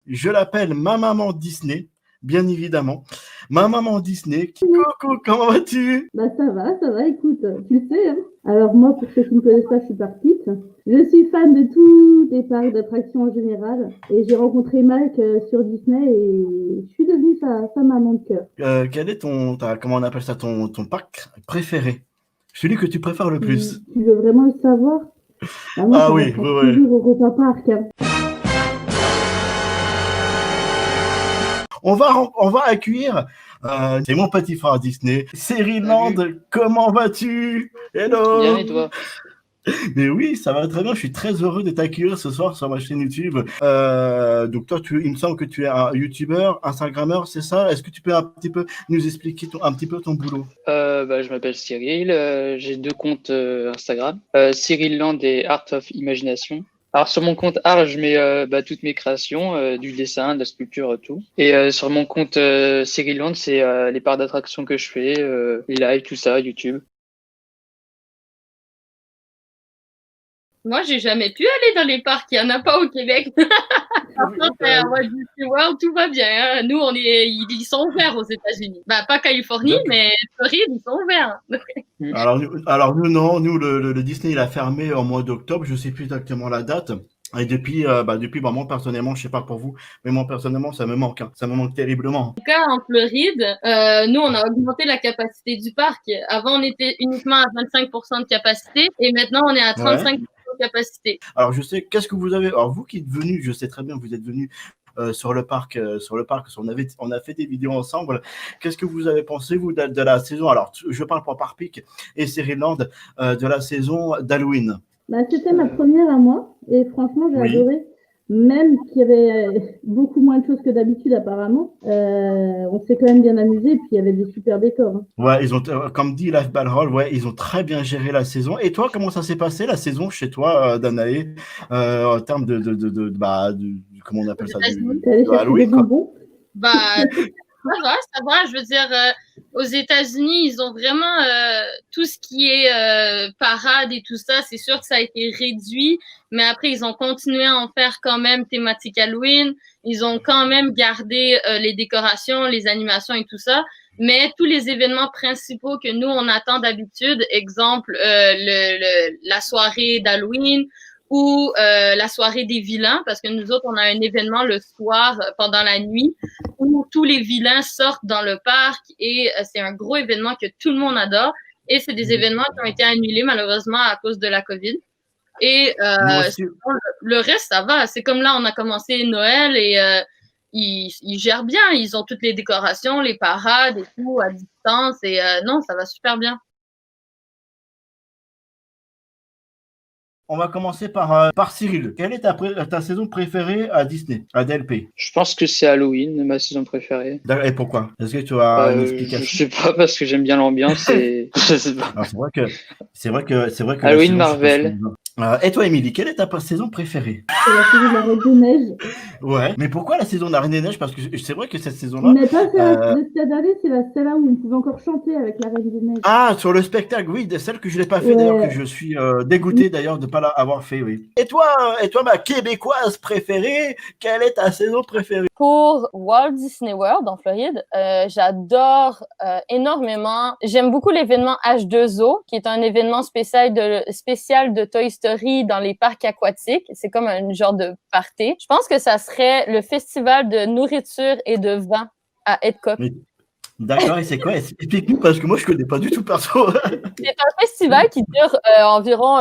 Je l'appelle ma maman Disney, bien évidemment. Ma maman Disney. Coucou, comment vas-tu? Bah ça va, écoute, tu le sais, hein. Alors moi, pour ceux qui ne me connaissent pas, je suis Parpite. Je suis fan de tous les parcs d'attractions en général. Et j'ai rencontré Mike sur Disney et je suis devenue sa maman de cœur. Quel est comment on appelle ça, ton parc préféré? Celui que tu préfères le plus? Tu veux vraiment le savoir? Bah moi, Ah ça oui, restera ouais, ouais. toujours Europa Park, hein. On va accueillir, c'est mon petit frère Disney. Cyril Land, Salut, comment vas-tu? bien Hello! et toi? Mais oui, ça va très bien. Je suis très heureux de t'accueillir ce soir sur ma chaîne YouTube. Donc toi, il me semble que tu es un YouTuber, Instagrammeur, c'est ça? Est-ce que tu peux un petit peu nous expliquer un petit peu ton boulot? Je m'appelle Cyril, j'ai deux comptes Instagram, Cyril Land et Art of Imagination. Alors sur mon compte art, je mets toutes mes créations, du dessin, de la sculpture, tout. Et sur mon compte Cyril Land, c'est les parts d'attraction que je fais, les lives, tout ça, YouTube. Moi, j'ai jamais pu aller dans les parcs. Il n'y en a pas au Québec. Par contre, à Walt Disney World, tout va bien, hein. Nous, ils sont ouverts aux États-Unis. Bah, pas Californie, mais Floride, ils sont ouverts. Alors nous non, nous le Disney il a fermé au mois d'octobre, je sais plus exactement la date. Et depuis, bah, moi personnellement, je sais pas pour vous, mais moi personnellement, ça me manque, hein. Ça me manque terriblement. En tout cas, en Floride, nous, on a augmenté la capacité du parc. Avant, on était uniquement à 25% de capacité et maintenant, on est à Ouais. 35% de capacité. Alors je sais, qu'est-ce que vous avez, alors vous qui êtes venu, je sais très bien, vous êtes venu sur le parc, on a fait des vidéos ensemble. Qu'est-ce que vous avez pensé vous de la saison? Alors je parle pour Parpic et Ceriland, de la saison d'Halloween. Bah, c'était ma première à moi et franchement, j'ai Oui. adoré. Même qu'il y avait beaucoup moins de choses que d'habitude apparemment, on s'est quand même bien amusé et puis il y avait des super décors, hein. Ouais, ils ont, comme dit Life Balrol, ouais, ils ont très bien géré la saison. Et toi, comment ça s'est passé la saison chez toi, Danae, en termes comment on appelle ça, T'es allé de chercher des Halloween, quoi. bonbons? Bah, ça va. Je veux dire, aux États-Unis, ils ont vraiment tout ce qui est parade et tout ça. C'est sûr que ça a été réduit, mais après, ils ont continué à en faire quand même thématique Halloween. Ils ont quand même gardé les décorations, les animations et tout ça. Mais tous les événements principaux que nous, on attend d'habitude, exemple, la soirée d'Halloween ou la soirée des vilains, parce que nous autres, on a un événement le soir pendant la nuit où tous les vilains sortent dans le parc et c'est un gros événement que tout le monde adore. Et c'est des événements qui ont été annulés malheureusement à cause de la COVID. Et le reste, ça va. C'est comme là, on a commencé Noël et ils gèrent bien. Ils ont toutes les décorations, les parades et tout à distance. Et non, ça va super bien. On va commencer par Cyril. Quelle est ta saison préférée à Disney, à DLP? Je pense que c'est Halloween, ma saison préférée. Et pourquoi? Est-ce que tu as une Je explication? sais pas, parce que j'aime bien l'ambiance et je sais pas. Alors, c'est vrai que la Halloween, saison, Marvel. et toi, Émilie, quelle est ta saison préférée? C'est la saison de la Reine des Neiges. Ouais. Mais pourquoi la saison de la Reine des Neiges? Parce que c'est vrai que cette saison-là. Mais pas celle de cette année, c'est celle-là où on pouvait encore chanter avec la Reine des Neiges. Ah, sur le spectacle, oui, de celle que je l'ai pas fait, Ouais. d'ailleurs, que je suis dégoûté d'ailleurs de ne pas l'avoir fait, oui. Et toi, ma québécoise préférée, quelle est ta saison préférée? Pour Walt Disney World en Floride, j'adore énormément. J'aime beaucoup l'événement H2O, qui est un événement spécial de Toy Story dans les parcs aquatiques. C'est comme un genre de party. Je pense que ça serait le festival de nourriture et de vin à Epcot. D'accord, et c'est quoi? Explique-nous, parce que moi, je connais pas du tout perso. C'est un festival qui dure environ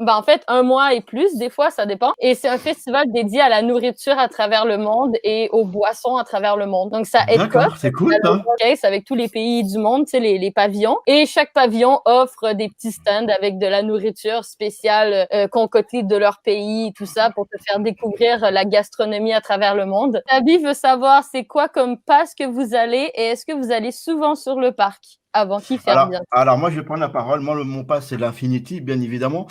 en fait 1 mois et plus, des fois, ça dépend. Et c'est un festival dédié à la nourriture à travers le monde et aux boissons à travers le monde. Donc, ça aide D'accord, c'est cool, ça. avec tous les pays du monde, tu sais, les pavillons. Et chaque pavillon offre des petits stands avec de la nourriture spéciale concoctée de leur pays, tout ça, pour te faire découvrir la gastronomie à travers le monde. Tabi veut savoir c'est quoi comme pass que vous allez et est-ce que vous allez souvent sur le parc avant qu'il ferme bien? Alors moi, je vais prendre la parole. Moi, mon pass, c'est l'Infinity, bien évidemment,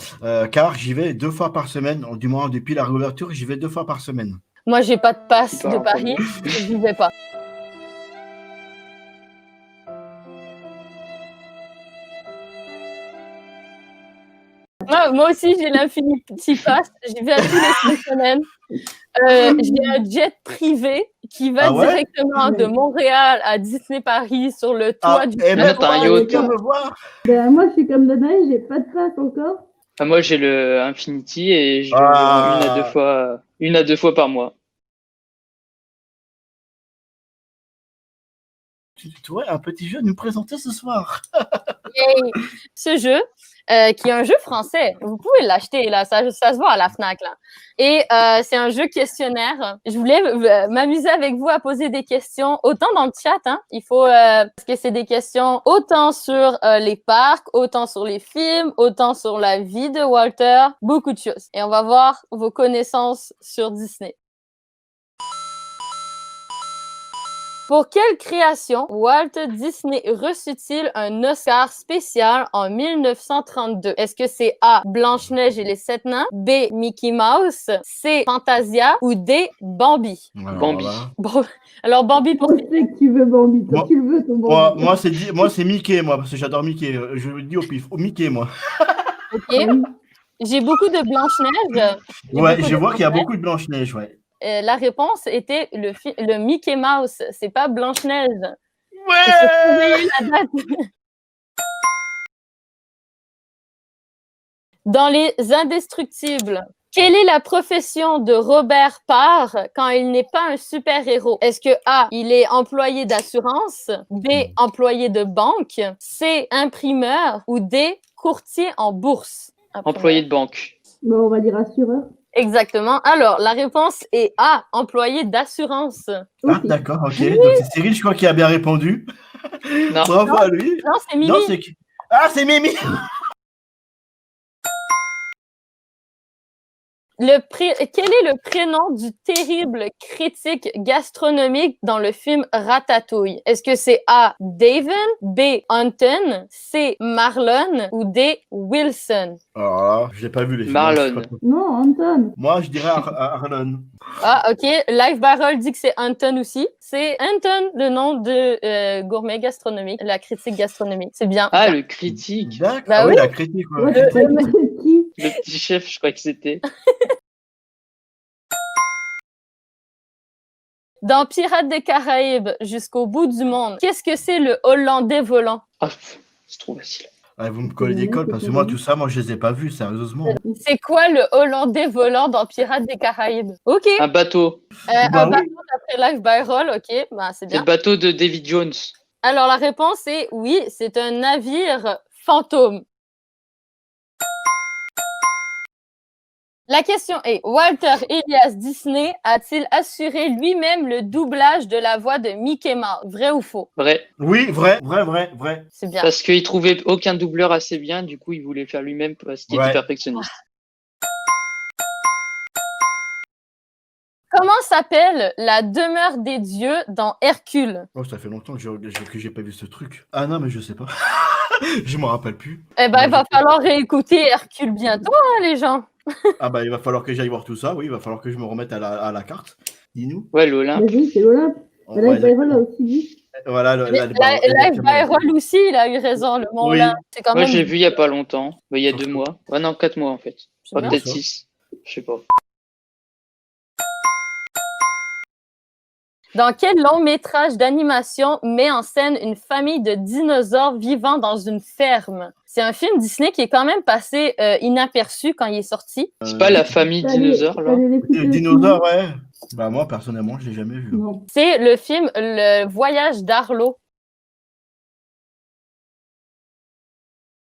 car j'y vais 2 fois par semaine. Du moins, depuis la réouverture, j'y vais 2 fois par semaine. Moi, j'ai pas de pass de Paris, je n'y vais pas. Moi aussi, j'ai l'Infinity Pass. J'y vais à tous les semaines. J'ai un jet privé qui va Ah ouais? directement de Montréal à Disney Paris sur le toit du eh ben, t'as un yacht. viens me voir. Ben, moi, je suis comme Danae, j'ai pas de place encore. Ah, moi, j'ai le Infinity et je vais Ah. environ une à deux fois par mois. Tu aurais un petit jeu à nous présenter ce soir. Et ce jeu, qui est un jeu français, vous pouvez l'acheter, là, ça se voit à la FNAC, là. Et c'est un jeu questionnaire. Je voulais m'amuser avec vous à poser des questions, autant dans le chat, hein, il faut, parce que c'est des questions autant sur les parcs, autant sur les films, autant sur la vie de Walter, beaucoup de choses. Et on va voir vos connaissances sur Disney. Pour quelle création Walt Disney reçut-il un Oscar spécial en 1932? Est-ce que c'est A, Blanche-Neige et les Sept Nains, B, Mickey Mouse, C, Fantasia ou D, Bambi? Bambi. Bon, alors Bambi pour... Je sais que tu veux Bambi. Toi, Moi- tu le veux, ton Bambi. Moi, c'est Mickey, moi, parce que j'adore Mickey. Je le dis au pif. Oh, Mickey, moi. Ok. Oui. J'ai beaucoup de Blanche-Neige. Ouais, je vois qu'il y a beaucoup de Blanche-Neige, ouais. La réponse était le Mickey Mouse. C'est pas Blanche-Neige. Ouais! Est-ce que vous avez eu la date? Dans Les Indestructibles, quelle est la profession de Robert Parr quand il n'est pas un super-héros? Est-ce que A, il est employé d'assurance, B, employé de banque, C, imprimeur ou D, courtier en bourse? Employé de banque. Bon, on va dire assureur. Exactement. Alors, la réponse est A, employé d'assurance. Ah, Ok. d'accord, ok. Donc, c'est Cyril, je crois, qui a bien répondu. Non. Bravo à lui. Non, c'est Mimi. Non, c'est qui? Ah, c'est Mimi! Quel est le prénom du terrible critique gastronomique dans le film Ratatouille? Est-ce que c'est A, David, B, Anton, C, Marlon ou D, Wilson? Alors là, je n'ai pas vu les films. Marlon. Non, Anton. Moi, je dirais Arlon. Ah, ok. Live Barrel dit que c'est Anton aussi. C'est Anton, le nom de gourmet gastronomique, la critique gastronomique. C'est bien. Ah, le critique. D'accord. Bah Ah oui, oui. la critique. Ouais. Ouais, tu croyais que c'était qui? Le petit chef, je crois que c'était. Dans Pirates des Caraïbes, jusqu'au bout du monde, qu'est-ce que c'est le Hollandais volant? Ah, c'est trop facile. Ah, vous me collez des cols parce que moi, tout ça, moi, je les ai pas vus, sérieusement. C'est quoi le Hollandais volant dans Pirates des Caraïbes? Ok. Un bateau. Un Bah oui. bateau d'après Live Barrel, ok. Bah, c'est C'est bien. le bateau de David Jones. Alors, la réponse est oui, c'est un navire fantôme. La question est, Walter Elias Disney a-t-il assuré lui-même le doublage de la voix de Mickey Mouse? Vrai ou faux? Vrai. Oui, vrai. C'est bien. Parce qu'il trouvait aucun doubleur assez bien, du coup, il voulait faire lui-même parce qu'il Ouais. était perfectionniste. Comment s'appelle la demeure des dieux dans Hercule? Oh, ça fait longtemps que j'ai pas vu ce truc. Ah non, mais je sais pas. Je m'en rappelle plus. Eh ben, Ouais, il va je- falloir réécouter Hercule bientôt, hein, les gens. Ah bah, il va falloir que j'aille voir tout ça. Oui, il va falloir que je me remette à la carte. Dis-nous. Ouais, l'Olympe. Vas-y, c'est l'Olympe. Ouais, Là, Byron l'a exactement. aussi dit. Voilà, Live Barrel aussi, il a eu raison. Le Mont Oui. Olympe, c'est quand Moi, même... j'ai vu il y a pas longtemps. Bah, il y a Sur 2 ça. mois. Ouais, non, 4 mois en fait. C'est Ouais, bien. peut-être ça. 6. Je sais pas. Dans quel long métrage d'animation met en scène une famille de dinosaures vivant dans une ferme? C'est un film Disney qui est quand même passé inaperçu quand il est sorti. C'est pas la famille dinosaure, là? Les dinosaures, ouais. Bah, moi, personnellement, je l'ai jamais vu. Non. C'est le film Le Voyage d'Arlo.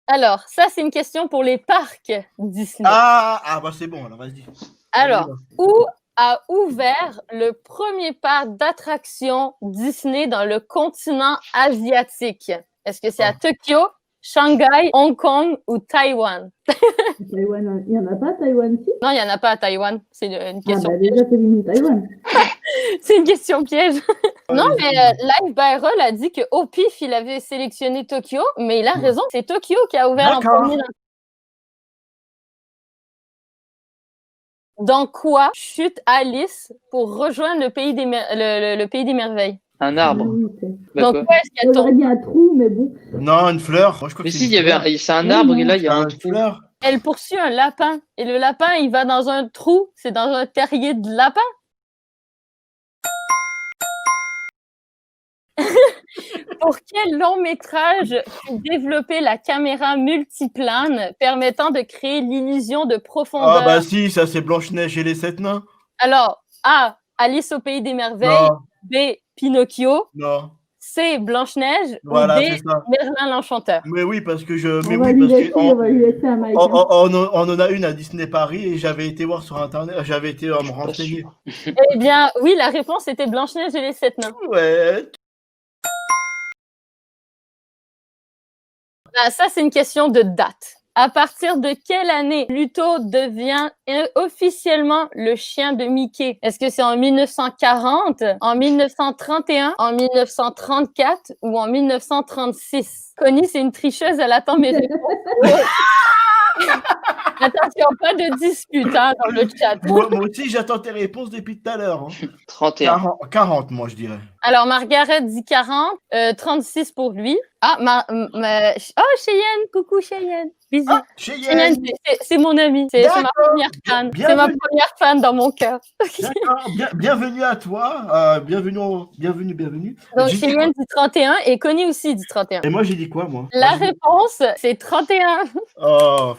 Alors, ça, c'est une question pour les parcs Disney. Ah, bah, c'est bon, alors vas-y. Alors, où a ouvert le premier parc d'attractions Disney dans le continent asiatique? Est-ce que c'est à Tokyo, Shanghai, Hong Kong ou Taïwan? Taïwan, il n'y en a pas, Taïwan, si? Non, il n'y en a pas à Taïwan. C'est une Ah, question bah piège. déjà, t'élimines Taïwan. C'est une question piège. Non, Vas-y. mais Live Barrel a dit qu'au pif, il avait sélectionné Tokyo, mais il a raison, c'est Tokyo qui a ouvert en D'accord. premier. Dans quoi chute Alice pour rejoindre le pays le pays des merveilles? Un arbre. Bah, Donc, quoi. quoi est-ce qu'elle J'aurais tombe? dit un trou, mais bon. Non, une fleur. Moi, je crois Mais que si, une il y avait fleur. c'est un arbre et là, il y a un Une trou. fleur. Elle poursuit un lapin. Et le lapin, il va dans un trou. C'est dans un terrier de lapin. Pour quel long métrage fut développée la caméra multiplane permettant de créer l'illusion de Ah profondeur? bah si, ça c'est Blanche-Neige et les 7 nains. Alors, A. Alice au pays des merveilles. Non, B. Pinocchio. non, C. Blanche-Neige. voilà, Ou c'est D. ça. Merlin l'Enchanteur. Mais oui, parce que je. Mais On va oui, lui parce laisser, que. on va lui laisser à Mike. hein. On en a une à Disney Paris et j'avais été voir sur internet, j'avais été me Pas renseigner. sûr. Eh bien, oui, la réponse était Blanche-Neige et les 7 nains. Ouais. Ah, ça, c'est une question de date. À partir de quelle année Pluto devient officiellement le chien de Mickey? Est-ce que c'est en 1940, en 1931, en 1934 ou en 1936? Connie, c'est une tricheuse, elle attend mes réponses. Attention, pas de dispute hein, dans le chat. Moi aussi, j'attends tes réponses depuis tout à l'heure. Hein. 31. 40, moi, je dirais. Alors, Margaret dit 40, 36 pour lui. Ah, oh, Cheyenne, coucou Cheyenne. Bisous. Ah, Cheyenne, Cheyenne. c'est mon amie. C'est ma D'accord. première fan. Bien- C'est ma bienvenue. première fan dans mon cœur. D'accord, bienvenue à toi. Bienvenue. Donc, J'ai dit Cheyenne dit 31 et Connie aussi dit 31. Et moi, j'ai dit quoi, moi? La Moi, j'ai dit- réponse, c'est 31. Oh.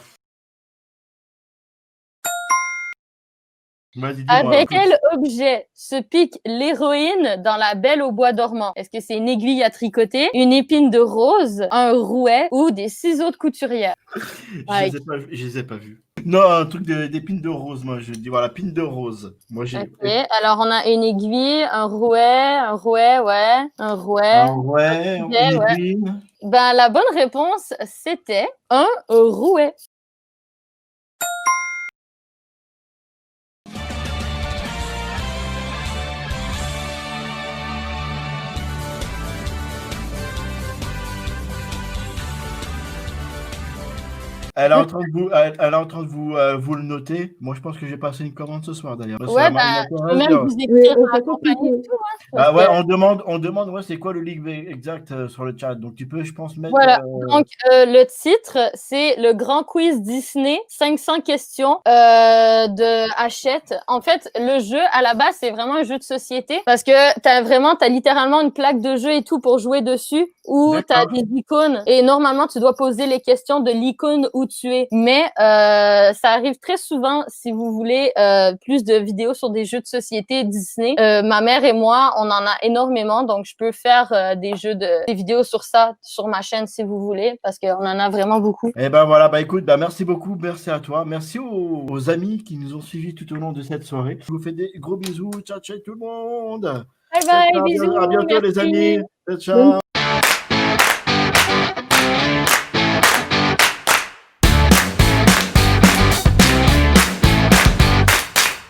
Vas-y, dis-moi. Avec quel objet se pique l'héroïne dans La Belle au bois dormant? Est-ce que c'est une aiguille à tricoter, une épine de rose, un rouet ou des ciseaux de couturière? Je les ai pas vus. Non, un truc d'épines de rose, moi, je dis, voilà, pine de rose. Moi, j'ai. Ok, alors on a une aiguille, un rouet, ouais, un rouet. Ouais, Ok, une ouais. épine. Ben, la bonne réponse, c'était un rouet. Elle est en train de vous le noter. Moi, je pense que j'ai passé une commande ce soir, d'ailleurs. Parce que Ouais, ça ben, je peux m'intéresse, même hein. vous Oui, écrire on dans la peut campagne et compliquer. tout. Hein, Ah parce ouais, que- on demande ouais, c'est quoi le link exact sur le chat. Donc, tu peux, je pense, mettre. Voilà, donc le titre, c'est le Grand Quiz Disney, 500 questions de Hachette. En fait, le jeu, à la base, c'est vraiment un jeu de société parce que t'as littéralement une plaque de jeu et tout pour jouer dessus où t'as D'accord. des icônes et normalement, tu dois poser les questions de l'icône où tu es. Mais ça arrive très souvent si vous voulez plus de vidéos sur des jeux de société Disney. Ma mère et moi, on en a énormément, donc je peux faire des vidéos sur ça sur ma chaîne si vous voulez, parce qu'on en a vraiment beaucoup. Eh ben voilà, bah écoute, bah merci beaucoup, merci à toi, merci aux amis qui nous ont suivis tout au long de cette soirée. Je vous fais des gros bisous, ciao ciao tout le monde. Bye bye, Ciao, bisous. à bientôt les merci. amis. Ciao, ciao.